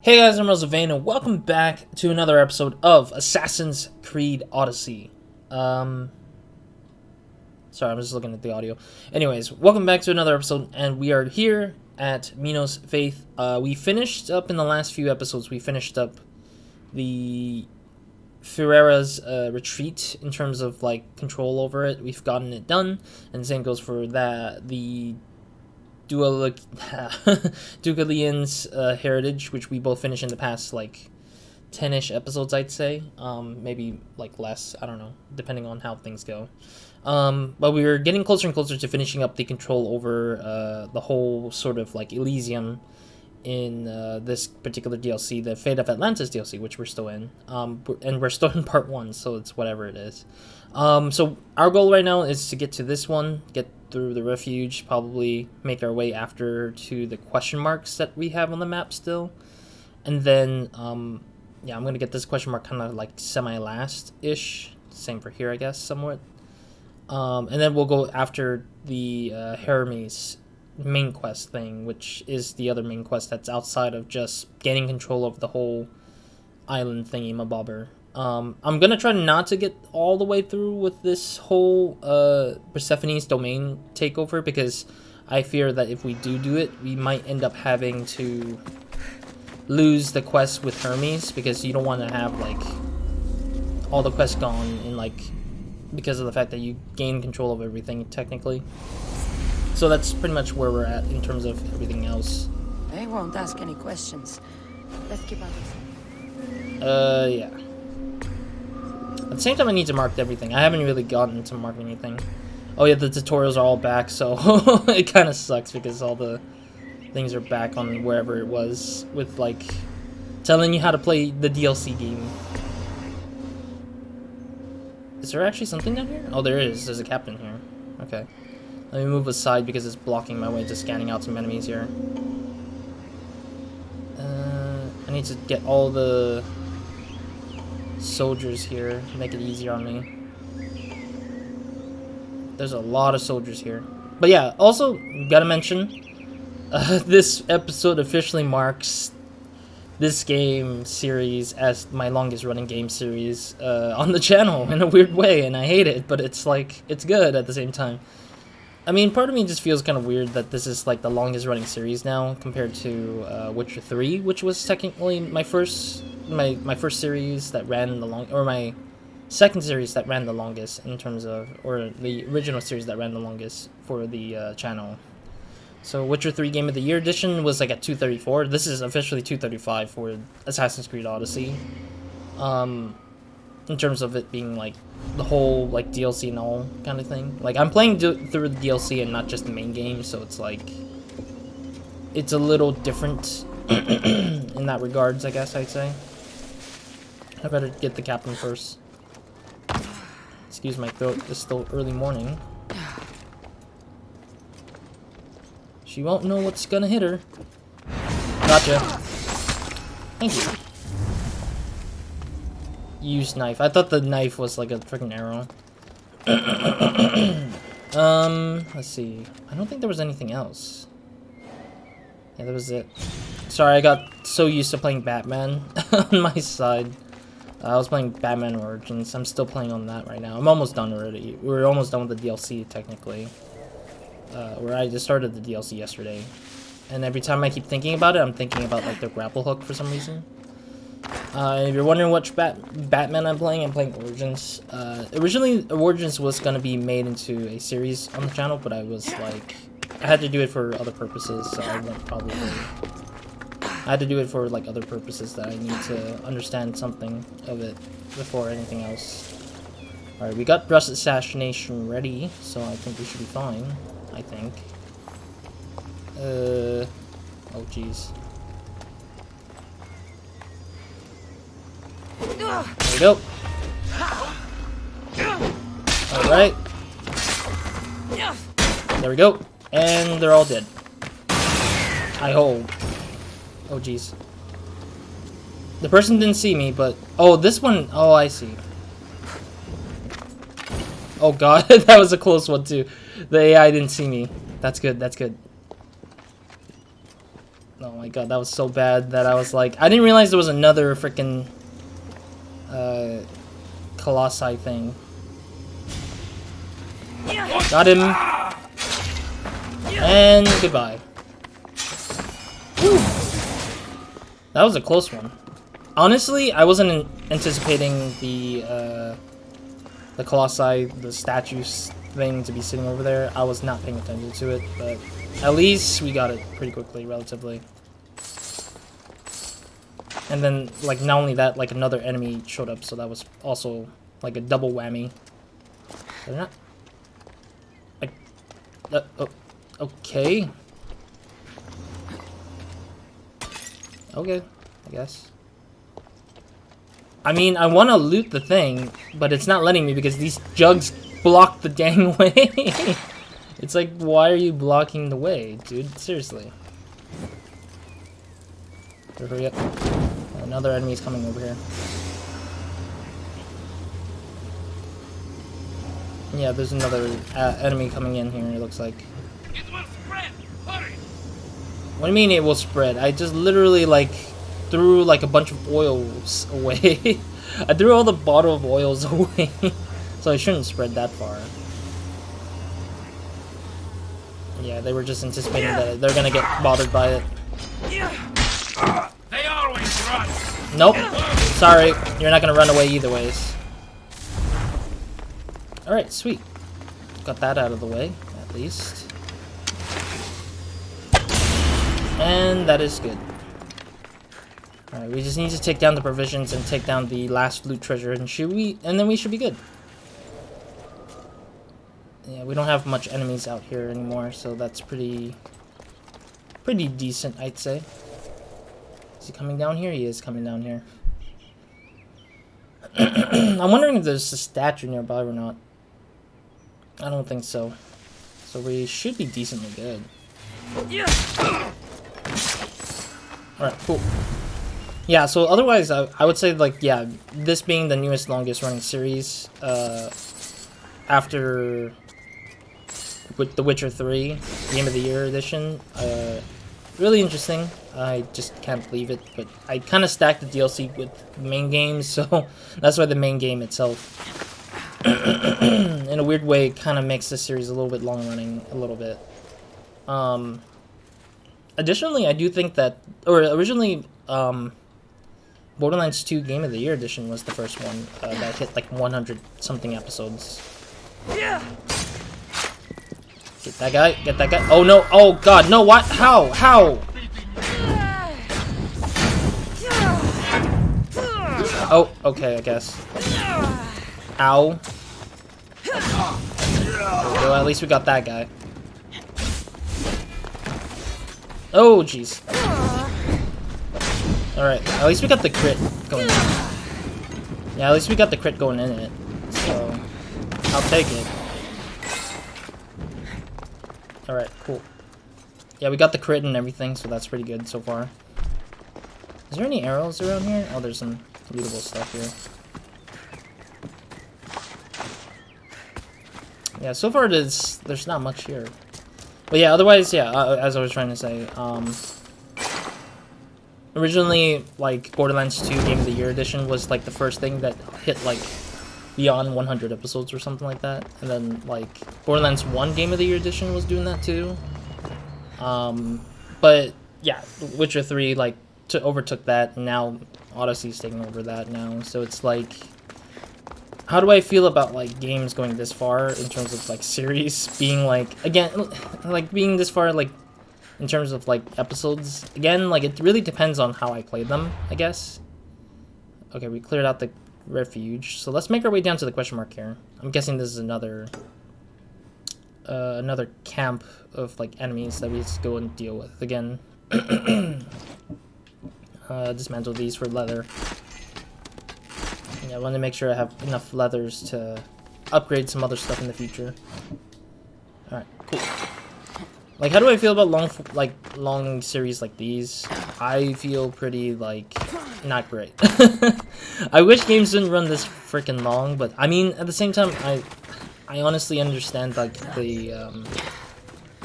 Hey guys, I'm RozaldVaneGAME and welcome back to another episode of Assassin's Creed Odyssey. Sorry, I'm just looking at the audio. Anyways, welcome back to another episode, and we are here at Minos Faith. We finished up in the last few episodes, we finished up the Ferreira's retreat in terms of, like, control over it. We've gotten it done, and the same goes for the Dugalian's heritage, which we both finished in the past, like, 10-ish episodes, I'd say. Maybe, like, less, I don't know, depending on how things go. But we were getting closer and closer to finishing up the control over the whole sort of, like, Elysium in this particular DLC, the Fate of Atlantis DLC, which we're still in. And we're still in part 1, so it's whatever it is. So our goal right now is to get to this one, get through the refuge, probably make our way after to the question marks that we have on the map still. And then, yeah, I'm going to get this question mark kind of like semi-last-ish. Same for here, I guess, somewhat. And then we'll go after the Hermes main quest thing, which is the other main quest that's outside of just gaining control of the whole island thingy mabobber. I'm gonna try not to get all the way through with this whole Persephone's domain takeover, because I fear that if we do it, we might end up having to lose the quest with Hermes, because you don't want to have, like, all the quests gone in, like, because of the fact that you gain control of everything technically. So that's pretty much where we're at in terms of everything else. They won't ask any questions. Let's keep on. Yeah. At the same time, I need to mark everything. I haven't really gotten to mark anything. Oh yeah, the tutorials are all back, so it kind of sucks because all the things are back on wherever it was, with, like, telling you how to play the DLC game. Is there actually something down here? Oh, there is. There's a captain here. Okay. Let me move aside because it's blocking my way to scanning out some enemies here. I need to get all the soldiers here, make it easier on me. There's a lot of soldiers here. But yeah, also, gotta mention, this episode officially marks this game series as my longest running game series on the channel, in a weird way, and I hate it, but it's like, it's good at the same time. I mean, part of me just feels kind of weird that this is, like, the longest running series now compared to Witcher 3, which was technically my first series that ran the my second series that ran the longest in terms of, or the original series that ran the longest for the channel. So Witcher 3 Game of the Year edition was, like, at 234. This is officially 235 for Assassin's Creed Odyssey. In terms of it being, like, the whole, like, DLC and all kind of thing. Like, I'm playing through the DLC and not just the main game, so it's, like, it's a little different in that regards, I guess I'd say. I better get the captain first. Excuse my throat, it's still early morning. She won't know what's gonna hit her. Gotcha. Thank you. Use knife. I thought the knife was like a freaking arrow. Let's see. I don't think there was anything else. Yeah, that was it. Sorry, I got so used to playing Batman on my side. I was playing Batman Origins. I'm still playing on that right now. I'm almost done already. We're almost done with the DLC, technically. Where I just started the DLC yesterday. And every time I keep thinking about it, I'm thinking about, like, the grapple hook for some reason. If you're wondering which Batman I'm playing Origins. Originally, Origins was going to be made into a series on the channel, but I was like, I had to do it for other purposes, so I won't probably. I had to do it for, like, other purposes that I need to understand something of it before anything else. Alright, we got Assassination ready, so I think we should be fine. I think. Oh, jeez. There we go. Alright. There we go. And they're all dead. I hope. Oh, jeez. The person didn't see me, but... Oh, this one... Oh, I see. Oh, God. That was a close one, too. The AI didn't see me. That's good. That's good. Oh, my my god, that was so bad that I was like, I didn't realize there was another freaking Colossi thing. Got him. And goodbye. Woo. That was a close one. Honestly, I wasn't anticipating the Colossi, the statues thing to be sitting over there. I was not paying attention to it, but at least we got it pretty quickly, relatively. And then, like, not only that, like, another enemy showed up, so that was also, like, a double whammy. They're not... Like... oh, okay. Okay, I guess. I mean, I want to loot the thing, but it's not letting me because these jugs block the dang way. It's like, why are you blocking the way, dude? Seriously. Hurry up. Another enemy is coming over here. Yeah, there's another enemy coming in here, it looks like. It will spread! Hurry! What do you mean it will spread? I just literally, like, threw, like, a bunch of oils away. I threw all the bottle of oils away. So it shouldn't spread that far. Yeah, they were just anticipating that they're gonna get bothered by it. They always run! Nope. Sorry, you're not gonna run away either ways. Alright, sweet. Got that out of the way, at least. And that is good. Alright, we just need to take down the provisions and take down the last loot treasure, and then we should be good. Yeah, we don't have much enemies out here anymore, so that's pretty decent, I'd say. Is he coming down here? He is coming down here. I'm wondering if there's a statue nearby or not. I don't think so. So we should be decently good. Alright, cool. Yeah, so otherwise, I would say, like, yeah, this being the newest, longest running series, after with The Witcher 3, Game of the Year edition, really interesting. I just can't believe it, but I kind of stacked the DLC with the main game, so that's why the main game itself, in a weird way, kind of makes this series a little bit long running, a little bit. Additionally, I do think that, or originally, Borderlands 2 Game of the Year edition was the first one that hit like 100 something episodes. Get that guy, get that guy. Oh no, oh god, no, what? How? Oh, okay, I guess. Ow. Well, at least we got that guy. Oh, jeez. Alright, at least we got the crit going in. Yeah, at least we got the crit going in it. So, I'll take it. Alright, cool. Yeah, we got the crit and everything, so that's pretty good so far. Is there any arrows around here? Oh, there's some lootable stuff here. Yeah, so far there's not much here. But yeah, otherwise, yeah, as I was trying to say, originally, like, Borderlands 2 Game of the Year edition was, like, the first thing that hit, like, beyond 100 episodes or something like that. And then, like, Borderlands 1 Game of the Year edition was doing that too. But, yeah, Witcher 3, like, overtook that, and now Odyssey's taking over that now. So it's, like, how do I feel about, like, games going this far in terms of, like, series being, like, again, like, being this far, like, in terms of, like, episodes? Again, like, it really depends on how I play them, I guess. Okay, we cleared out the refuge, so let's make our way down to the question mark here. I'm guessing this is another camp of, like, enemies that we just go and deal with again. Dismantle these for leather. Yeah, I want to make sure I have enough leathers to upgrade some other stuff in the future. Alright, cool. Like, how do I feel about long series like these? I feel pretty, like, not great. I wish games didn't run this freaking long, but I mean, at the same time, I honestly understand, like, the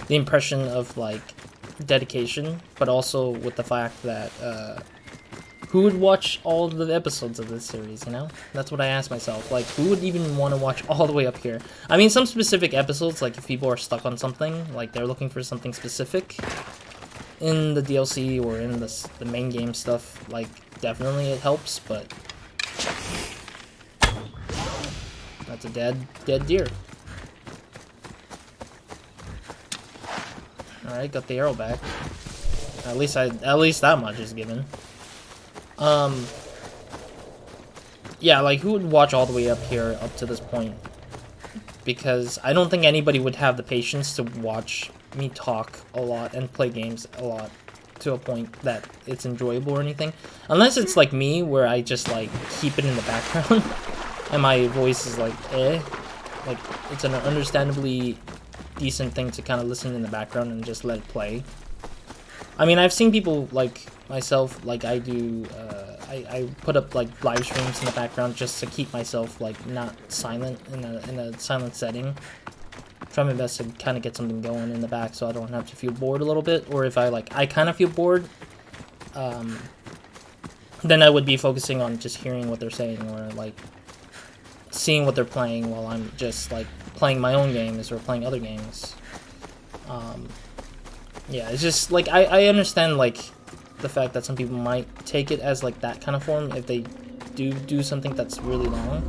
impression of, like, dedication, but also with the fact that who would watch all of the episodes of this series, you know? That's what I ask myself. Like, who would even want to watch all the way up here? I mean, some specific episodes, like if people are stuck on something, like they're looking for something specific in the DLC or in the main game stuff, like definitely it helps, but that's a dead deer. Alright, got the arrow back. At least that much is given. Yeah, like who would watch all the way up here up to this point? Because I don't think anybody would have the patience to watch me talk a lot and play games a lot to a point that it's enjoyable or anything. Unless it's like me, where I just like keep it in the background and my voice is like like it's an understandably decent thing to kind of listen in the background and just let it play. I mean, I've seen people like myself, like I do, I put up like live streams in the background just to keep myself like not silent in a silent setting. Try my best to kind of get something going in the back so I don't have to feel bored a little bit. Or if I kind of feel bored, then I would be focusing on just hearing what they're saying or like seeing what they're playing while I'm just like playing my own games or playing other games. Yeah, it's just like I understand like the fact that some people might take it as like that kind of form if they do something that's really long,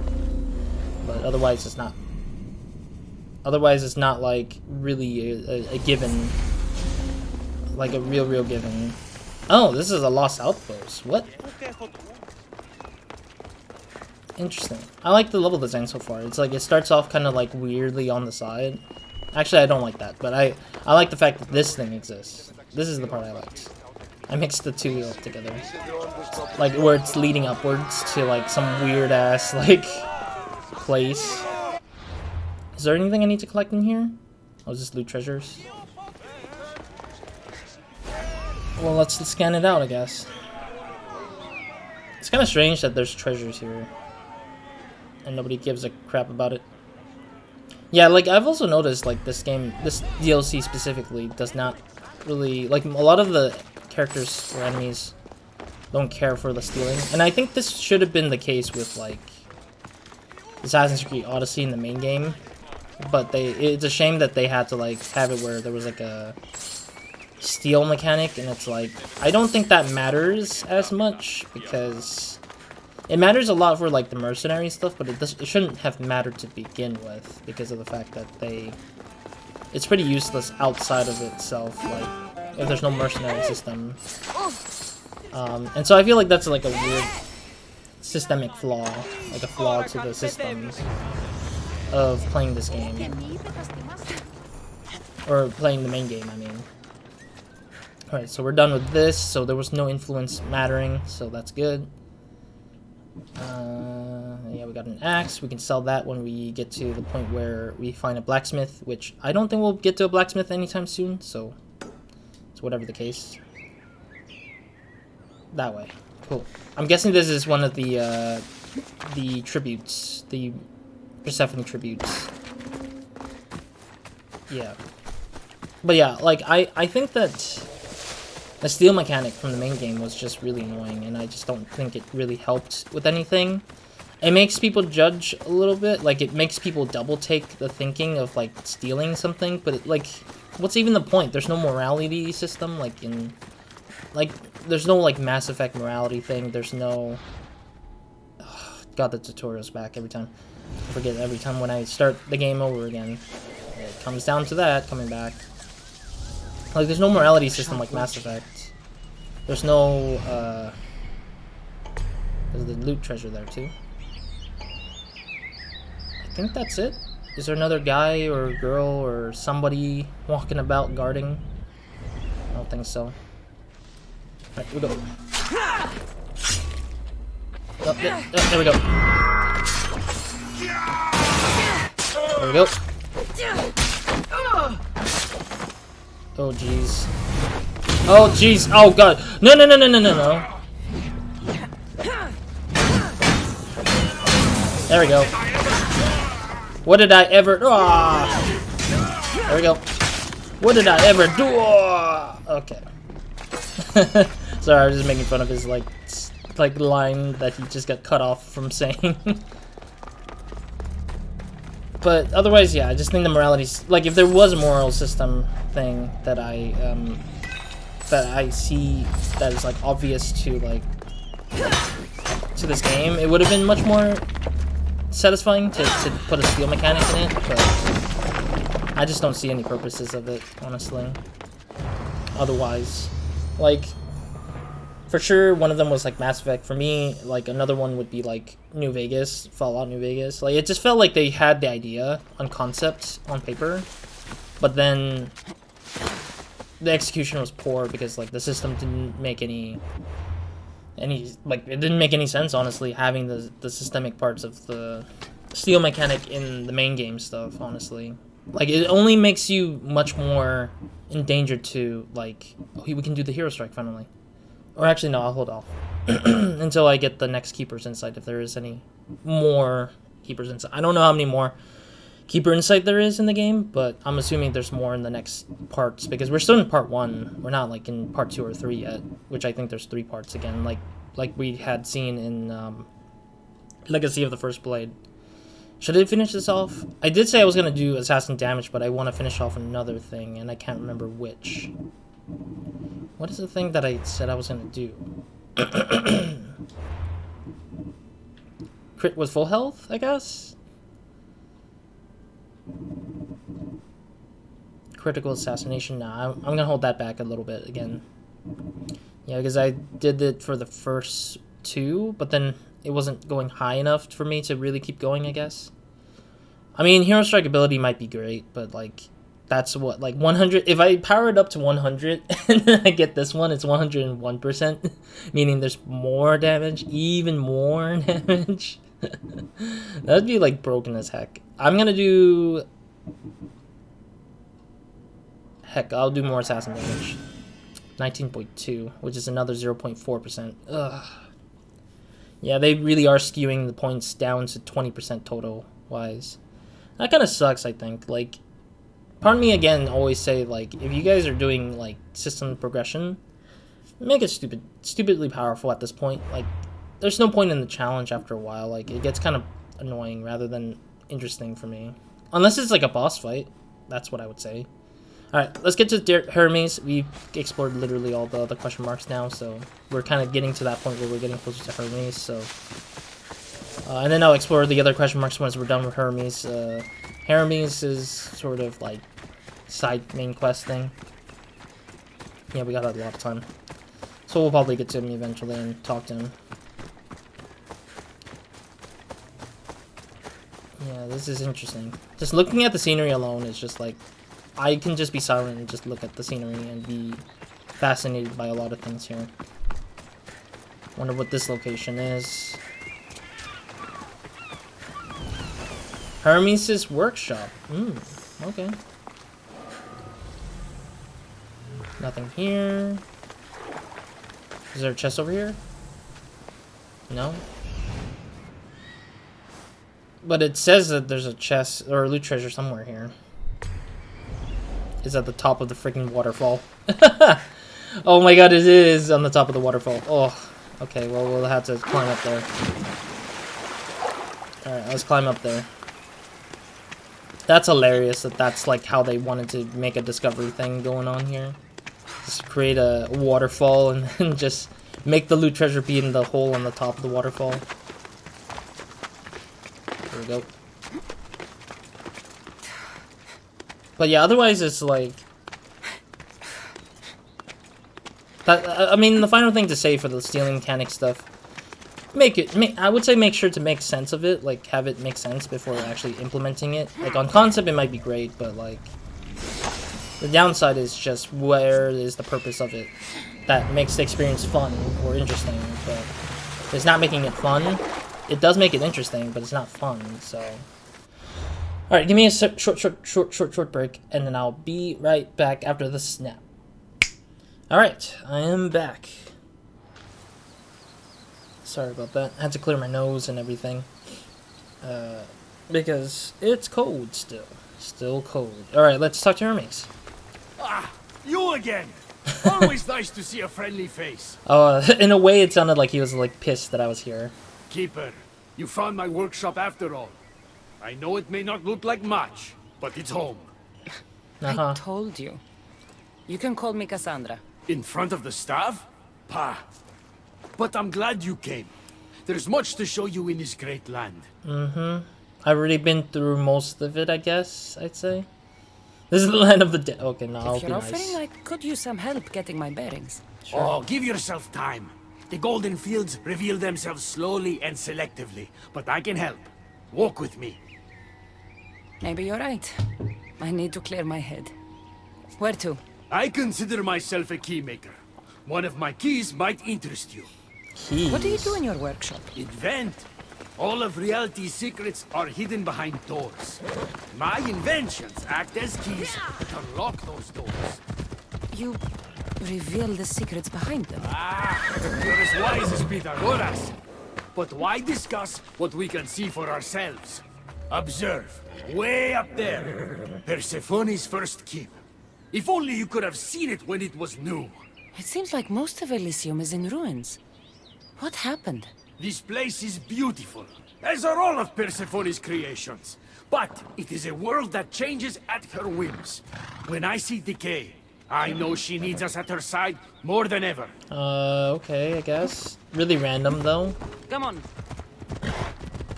but otherwise it's not. Otherwise it's not like really a given, like a real given. Oh, this is a lost outpost. What? Interesting. I like the level design so far. It's like it starts off kind of like weirdly on the side. Actually, I don't like that, but I like the fact that this thing exists. This is the part I liked. I mixed the two up together. Like where it's leading upwards to like some weird ass like place. Is there anything I need to collect in here? Oh, is this loot treasures? Well, let's scan it out, I guess. It's kind of strange that there's treasures here and nobody gives a crap about it. Yeah, like I've also noticed like this DLC specifically does not really, like a lot of the characters or enemies don't care for the stealing. And I think this should have been the case with like Assassin's Creed Odyssey in the main game. But it's a shame that they had to like have it where there was like a steal mechanic, and it's like I don't think that matters as much because it matters a lot for like the mercenary stuff, but it shouldn't have mattered to begin with because of the fact that it's pretty useless outside of itself, like if there's no mercenary system. And so I feel like that's like a weird systemic flaw, like a flaw to the system of playing this game. Or playing the main game, I mean. Alright, so we're done with this, so there was no influence mattering, so that's good. Yeah, we got an axe. We can sell that when we get to the point where we find a blacksmith, which I don't think we'll get to a blacksmith anytime soon, so whatever the case. That way. Cool. I'm guessing this is one of the tributes, the Persephone tributes. Yeah. But yeah, like, I think that the steal mechanic from the main game was just really annoying, and I just don't think it really helped with anything. It makes people judge a little bit, like, it makes people double take the thinking of, like, stealing something, but, like, what's even the point? There's no morality system, like, there's no, like, Mass Effect morality thing, there's no... Oh, God, the tutorial's back every time. I forget every time when I start the game over again. It comes down to that, coming back. Like, there's no morality system like Mass Effect. There's no, there's the loot treasure there, too. I think that's it. Is there another guy or girl or somebody walking about guarding? I don't think so. Alright, here we go. Oh, there we go. There we go. Oh jeez. Oh jeez. Oh god. No no no no no no no. There we go. What did I ever? Oh. There we go. What did I ever do? Okay. Sorry, I was just making fun of his like line that he just got cut off from saying. But otherwise, yeah, I just think the morality's like, if there was a moral system thing that I see that is like obvious to like to this game, it would have been much more satisfying to put a steal mechanic in it, but I just don't see any purposes of it, honestly. Otherwise, like, for sure, one of them was like Mass Effect. For me, like, another one would be like New Vegas, Fallout New Vegas. Like, it just felt like they had the idea on concept on paper, but then the execution was poor because like the system didn't make any like, it didn't make any sense, honestly, having the systemic parts of the steal mechanic in the main game stuff, honestly. Like, it only makes you much more endangered to, like, oh, we can do the hero strike finally. Or actually, no, I'll hold off until I get the next Keeper's Insight, if there is any more Keeper's Insight. I don't know how many more Keeper Insight there is in the game, but I'm assuming there's more in the next parts, because we're still in part 1. We're not, like, in part 2 or 3 yet, which I think there's 3 parts again, like we had seen in Legacy of the First Blade. Should I finish this off? I did say I was going to do Assassin Damage, but I want to finish off another thing, and I can't remember which. What is the thing that I said I was going to do? Crit with full health, I guess? Critical Assassination? Nah, I'm going to hold that back a little bit again. Yeah, because I did it for the first 2, but then it wasn't going high enough for me to really keep going, I guess. I mean, Hero Strike ability might be great, but, like, that's what, like, 100... If I power it up to 100 and then I get this one, it's 101%, meaning there's more damage, even more damage. That'd be, like, broken as heck. I'm gonna do... Heck, I'll do more Assassin damage. 19.2, which is another 0.4%. Ugh. Yeah, they really are skewing the points down to 20% total wise. That kind of sucks, I think. Like, part of me, again, always say, like, if you guys are doing, like, system progression, make it stupidly powerful at this point. Like, there's no point in the challenge after a while. Like, it gets kind of annoying rather than interesting for me. Unless it's, like, a boss fight. That's what I would say. Alright, let's get to Hermes. We've explored literally all the other question marks now, so we're kind of getting to that point where we're getting closer to Hermes, so... and then I'll explore the other question marks once we're done with Hermes. Hermes is sort of, like, side main quest thing. Yeah, we got a lot of time. So we'll probably get to him eventually and talk to him. Yeah, this is interesting. Just looking at the scenery alone is just, like... I can just be silent and just look at the scenery and be fascinated by a lot of things here. Wonder what this location is. Hermes' workshop. Okay. Nothing here. Is there a chest over here? No? But it says that there's a chest or a loot treasure somewhere here. Is at the top of the freaking waterfall. Oh my god, it is on the top of the waterfall. Oh, okay, well, we'll have to climb up there. Alright, let's climb up there. That's hilarious that that's like how they wanted to make a discovery thing going on here. Just create a waterfall and then just make the loot treasure be in the hole on the top of the waterfall. There we go. But yeah, otherwise it's like... I mean, the final thing to say for the stealing mechanic stuff, I would say make sure to make sense of it, like have it make sense before actually implementing it. Like on concept it might be great, but like the downside is just where is the purpose of it that makes the experience fun or interesting. But if it's not making it fun, it does make it interesting, but it's not fun, so... Alright, give me a short break, and then I'll be right back after the snap. Alright, I am back. Sorry about that. I had to clear my nose and everything. Because it's cold still. Still cold. Alright, let's talk to Hermes. Ah, you again! Always nice to see a friendly face. Oh, in a way, it sounded like he was like pissed that I was here. Keeper, you found my workshop after all. I know it may not look like much, but it's home. Uh-huh. I told you. You can call me Cassandra. In front of the staff? Pah. But I'm glad you came. There's much to show you in this great land. I've already been through most of it, I guess, I'd say. This is the land of the dead. Okay, no, I'll If be you're offering, nice. I could use some help getting my bearings. Oh, give yourself time. The golden fields reveal themselves slowly and selectively, but I can help. Walk with me. Maybe you're right. I need to clear my head. Where to? I consider myself a keymaker. One of my keys might interest you. Keys. What do you do in your workshop? Invent. All of reality's secrets are hidden behind doors. My inventions act as keys that unlock those doors. You reveal the secrets behind them. You're as wise as Pythagoras. But why discuss what we can see for ourselves? Observe. Way up there. Persephone's first keep. If only you could have seen it when it was new. It seems like most of Elysium is in ruins. What happened? This place is beautiful, as are all of Persephone's creations. But it is a world that changes at her whims. When I see decay, I know she needs us at her side more than ever. Okay, I guess. Really random, though. Come on.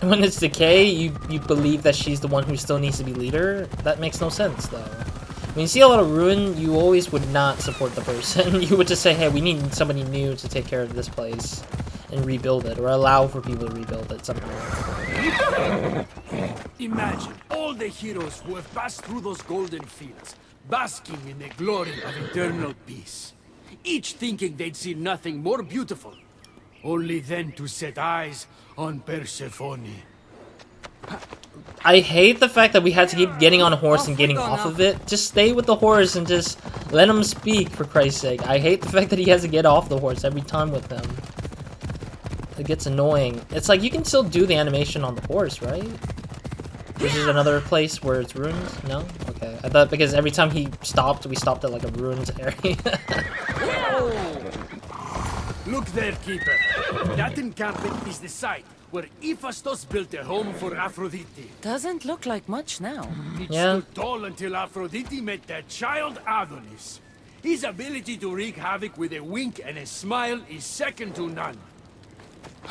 When it's Decay, you believe that she's the one who still needs to be leader? That makes no sense, though. When you see a lot of ruin, you always would not support the person. You would just say, hey, we need somebody new to take care of this place and rebuild it, or allow for people to rebuild it somehow. Imagine all the heroes who have passed through those golden fields, basking in the glory of eternal peace. Each thinking they'd see nothing more beautiful, only then to set eyes on Persephone. I hate the fact that we had to keep getting on a horse and getting off of it. Just stay with the horse and just let him speak, for Christ's sake. I hate the fact that he has to get off the horse every time with him. It gets annoying. It's like, you can still do the animation on the horse, right? This is another place where it's ruined? No? Okay. I thought because every time he stopped, we stopped at like a ruined area. Look there, Keeper. That encampment is the site where Hephaestus built a home for Aphrodite. Doesn't look like much now. It Yeah. stood tall until Aphrodite met their child Adonis. His ability to wreak havoc with a wink and a smile is second to none.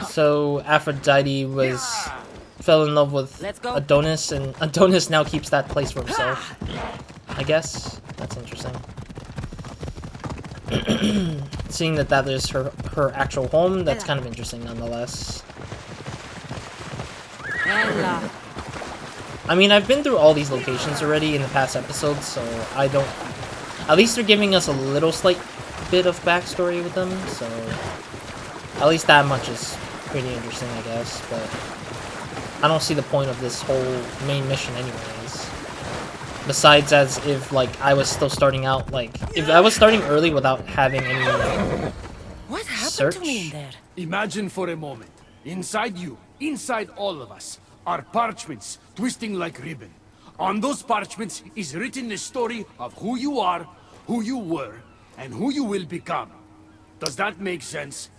So Aphrodite fell in love with Let's go. Adonis, and Adonis now keeps that place for himself. I guess that's interesting. Seeing that is her actual home, that's kind of interesting nonetheless. Ella. I mean, I've been through all these locations already in the past episodes, so I don't... At least they're giving us a little slight bit of backstory with them, so... At least that much is pretty interesting, I guess, but... I don't see the point of this whole main mission anyways. Besides, as if, like, I was still starting out, like... If I was starting early without having any... What happened Search? to me in there? Imagine for a moment, inside you, inside all of us, are parchments twisting like ribbon. On those parchments is written the story of who you are, who you were, and who you will become. Does that make sense?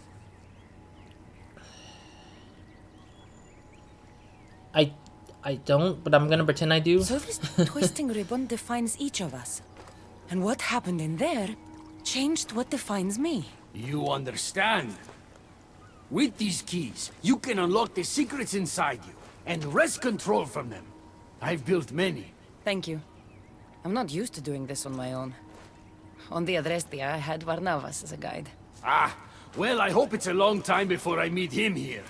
I don't, but I'm gonna pretend I do. So this twisting ribbon defines each of us. And what happened in there changed what defines me. You understand. With these keys, you can unlock the secrets inside you and wrest control from them. I've built many. Thank you. I'm not used to doing this on my own. On the Adrestia, I had Varnavas as a guide. Ah, well, I hope it's a long time before I meet him here.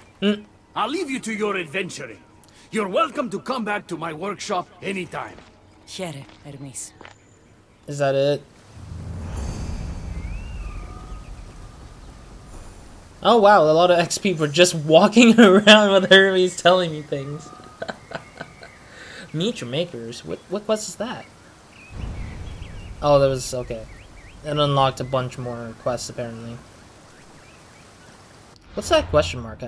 I'll leave you to your adventuring. You're welcome to come back to my workshop anytime. Here, Hermes. Is that it? Oh wow, a lot of XP for just walking around with Hermes telling me things. Meet your makers. What quest is that? Oh, that was okay. It unlocked a bunch more quests apparently. What's that question mark?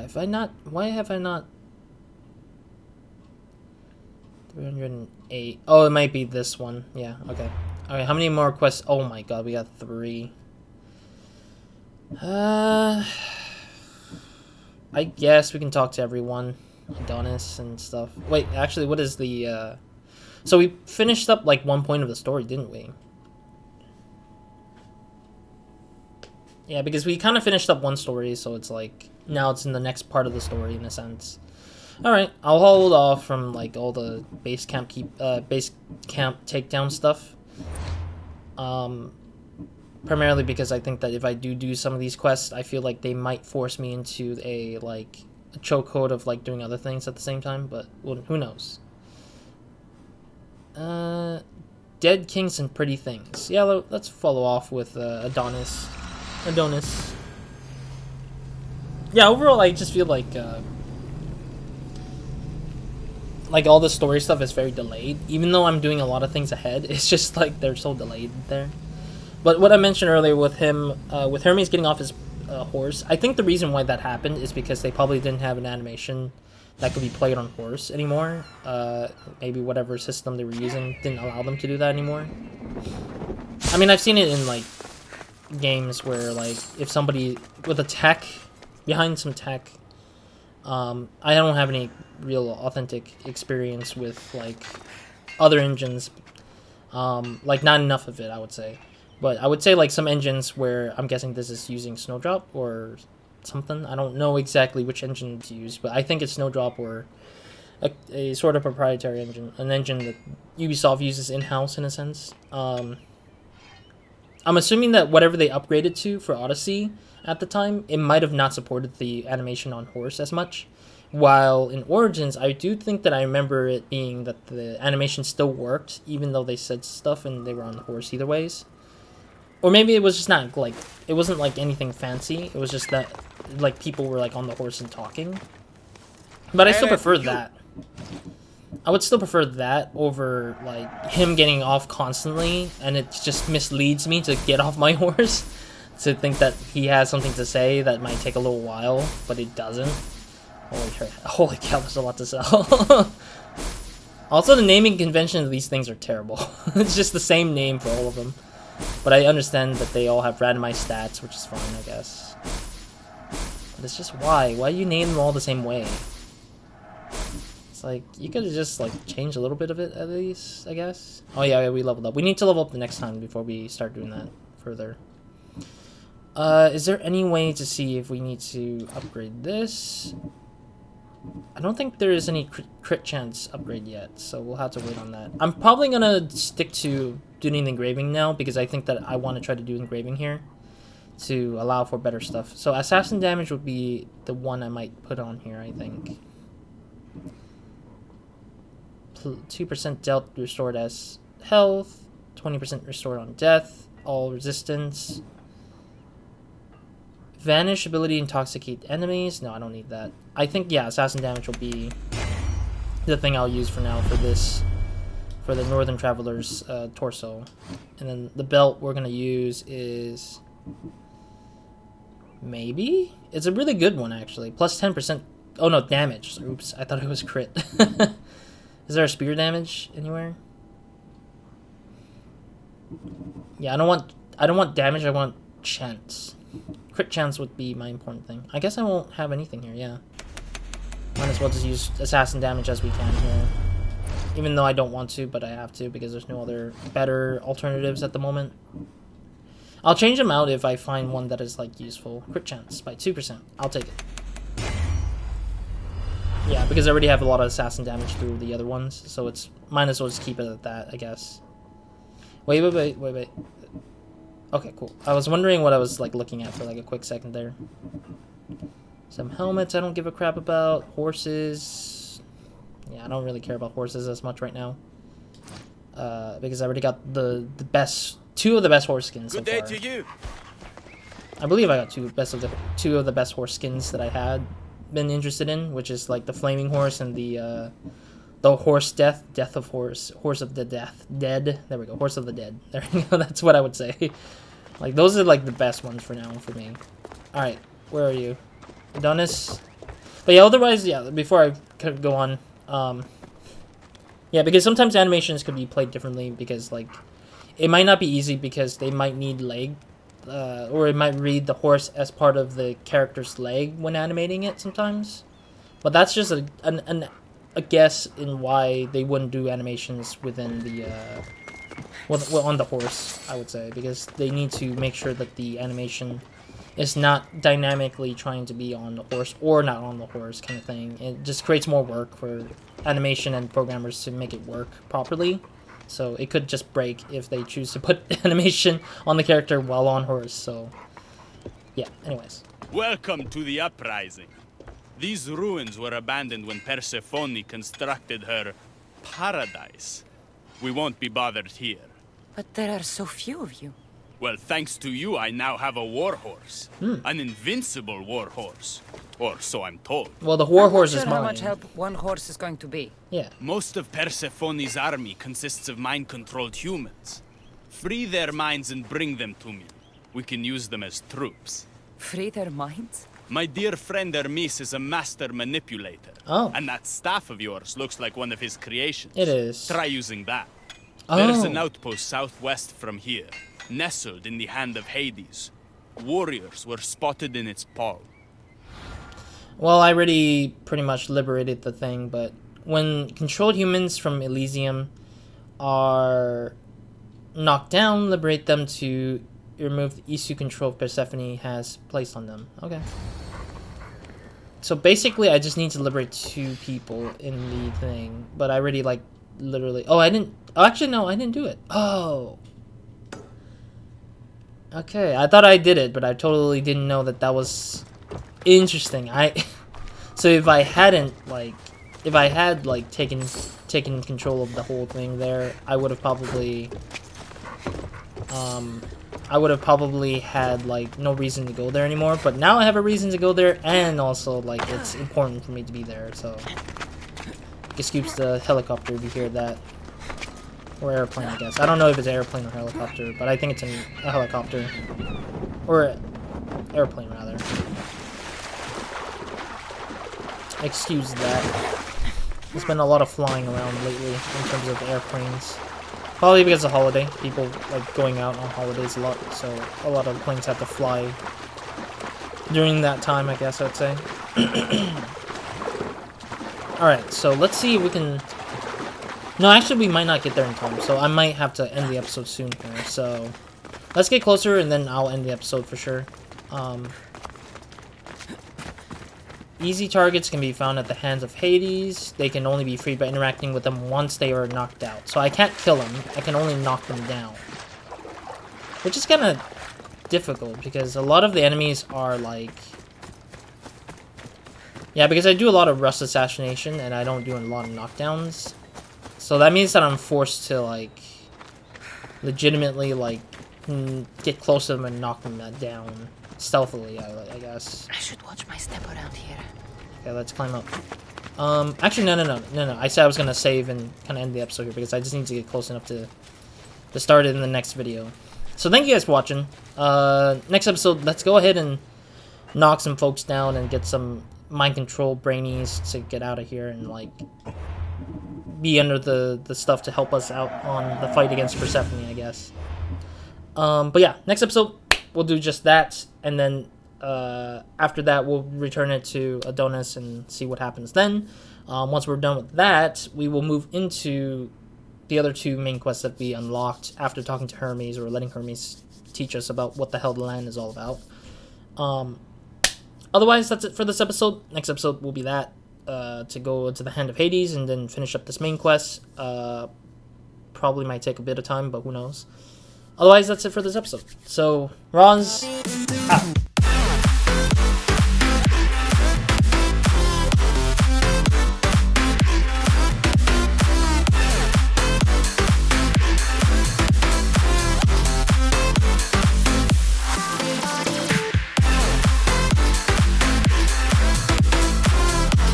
Why have I not 308. Oh, it might be this one. Yeah, okay. Alright, how many more quests? Oh my god, we got 3. I guess we can talk to everyone. Adonis and stuff. Wait, actually, what is the, So we finished up, like, one point of the story, didn't we? Yeah, because we kind of finished up one story, so it's like, now it's in the next part of the story, in a sense. Alright, I'll hold off from, like, all the base camp takedown stuff. Primarily because I think that if I do some of these quests, I feel like they might force me into a chokehold of like doing other things at the same time, but well, who knows. Dead kings and pretty things. Yeah, let's follow off with Adonis. Yeah, overall I just feel like all the story stuff is very delayed. Even though I'm doing a lot of things ahead, it's just like they're so delayed there. But what I mentioned earlier with him, with Hermes getting off his horse, I think the reason why that happened is because they probably didn't have an animation that could be played on horse anymore. Maybe whatever system they were using didn't allow them to do that anymore. I mean, I've seen it in, like, games where, like, if somebody with a tech, behind some tech, I don't have any real authentic experience with, like, other engines. Like, not enough of it, I would say. But I would say, like, some engines where I'm guessing this is using Snowdrop or something. I don't know exactly which engine to use, but I think it's Snowdrop or a sort of proprietary engine. An engine that Ubisoft uses in-house, in a sense. I'm assuming that whatever they upgraded to for Odyssey at the time, it might have not supported the animation on horse as much. While in Origins, I do think that I remember it being that the animation still worked, even though they said stuff and they were on the horse either ways. Or maybe it was just not, like, it wasn't, like, anything fancy. It was just that, like, people were, like, on the horse and talking. But I still prefer that. I would still prefer that over, like, him getting off constantly, and it just misleads me to get off my horse. To think that he has something to say that might take a little while, but it doesn't. Holy cow, there's a lot to sell. Also, the naming convention of these things are terrible. It's just the same name for all of them. But I understand that they all have randomized stats, which is fine, I guess. But it's just why? Why do you name them all the same way? It's like, you could have just, like, changed a little bit of it, at least, I guess. Oh yeah, we leveled up. We need to level up the next time before we start doing that further. Is there any way to see if we need to upgrade this? I don't think there is any crit chance upgrade yet, so we'll have to wait on that. I'm probably gonna stick to doing the engraving now, because I think that I want to try to do engraving here to allow for better stuff. So assassin damage would be the one I might put on here, I think. 2% dealt restored as health, 20% restored on death, all resistance. Vanish ability intoxicate enemies. No, I don't need that. I think, yeah, assassin damage will be the thing I'll use for now for this, for the Northern Traveler's torso. And then the belt we're going to use is... maybe? It's a really good one, actually. Plus 10%... oh, no, damage. Oops, I thought it was crit. Is there a spear damage anywhere? Yeah, I don't want damage, I want chance. Crit chance would be my important thing. I guess I won't have anything here, yeah. Might as well just use assassin damage as we can here. Even though I don't want to, but I have to because there's no other better alternatives at the moment. I'll change them out if I find one that is, like, useful. Crit chance by 2%. I'll take it. Yeah, because I already have a lot of assassin damage through the other ones, so it's might as well just keep it at that, I guess. Wait. Okay, cool. I was wondering what I was, like, looking at for, like, a quick second there. Some helmets I don't give a crap about. Horses. Yeah, I don't really care about horses as much right now. Because I already got the best, two of the best horse skins so far. Good day to you. I believe I got two of the best horse skins that I had been interested in, which is, like, the flaming horse and the horse death of horse of the dead. There we go, horse of the dead. There we go. That's what I would say. Like, those are, like, the best ones for now for me. All right, where are you, Adonis? But yeah, otherwise, yeah. Before I could go on, yeah, because sometimes animations could be played differently because, like, it might not be easy because they might need leg or it might read the horse as part of the character's leg when animating it sometimes. But that's just a guess in why they wouldn't do animations within the well, on the horse, I would say, because they need to make sure that the animation is not dynamically trying to be on the horse or not on the horse kind of thing. It just creates more work for animation and programmers to make it work properly. So it could just break if they choose to put animation on the character while on horse. So yeah, anyways. Welcome to the uprising. These ruins were abandoned when Persephone constructed her paradise. We won't be bothered here. But there are so few of you. Well, thanks to you, I now have a warhorse. An invincible warhorse. Or so I'm told. Well, the war horse Not is sure mine. how much help one horse is going to be. Yeah. Most of Persephone's army consists of mind-controlled humans. Free their minds and bring them to me. We can use them as troops. Free their minds? My dear friend Hermes is a master manipulator. Oh. And that staff of yours looks like one of his creations. It is. Try using that. Oh. There's an outpost southwest from here, nestled in the hand of Hades. Warriors were spotted in its palm. Well, I already pretty much liberated the thing, but when controlled humans from Elysium are knocked down, liberate them to remove the issue control Persephone has placed on them. Okay. So basically, I just need to liberate 2 people in the thing, but I already, like, literally... Oh, I didn't... Oh, actually, no, I didn't do it. Oh. Okay, I thought I did it, but I totally didn't know that that was interesting. So if I hadn't, like... If I had, like, taken control of the whole thing there, I would have probably... I would have probably had, like, no reason to go there anymore, but now I have a reason to go there, and also, like, it's important for me to be there, so... Excuse the helicopter if you hear that. Or airplane, I guess. I don't know if it's airplane or helicopter, but I think it's a helicopter. Or airplane, rather. Excuse that. There's been a lot of flying around lately in terms of airplanes. Probably because of holiday. People like going out on holidays a lot, so a lot of planes have to fly during that time, I guess I'd say. Alright, so let's see if we can... No, actually we might not get there in time, so I might have to end the episode soon here, so... Let's get closer and then I'll end the episode for sure. Easy targets can be found at the hands of Hades. They can only be freed by interacting with them once they are knocked out. So I can't kill them, I can only knock them down. Which is kind of difficult, because a lot of the enemies are like... Yeah, because I do a lot of rush assassination, and I don't do a lot of knockdowns. So that means that I'm forced to, like, legitimately, like, get close to them and knock them down. Stealthily, I guess. I should watch my step around here. Okay, let's climb up. Actually, no. I said I was gonna save and kind of end the episode here because I just need to get close enough to start it in the next video. So thank you guys for watching. Next episode, let's go ahead and knock some folks down and get some mind control brainies to get out of here and like be under the stuff to help us out on the fight against Persephone, I guess. But yeah, next episode we'll do just that, and then after that we'll return it to Adonis and see what happens then. Once we're done with that, we will move into the other 2 main quests that we unlocked after talking to Hermes, or letting Hermes teach us about what the hell the land is all about. Otherwise, that's it for this episode. Next episode will be that, to go into the hand of Hades and then finish up this main quest. Probably might take a bit of time, but who knows. Otherwise, that's it for this episode. So, Roz, out.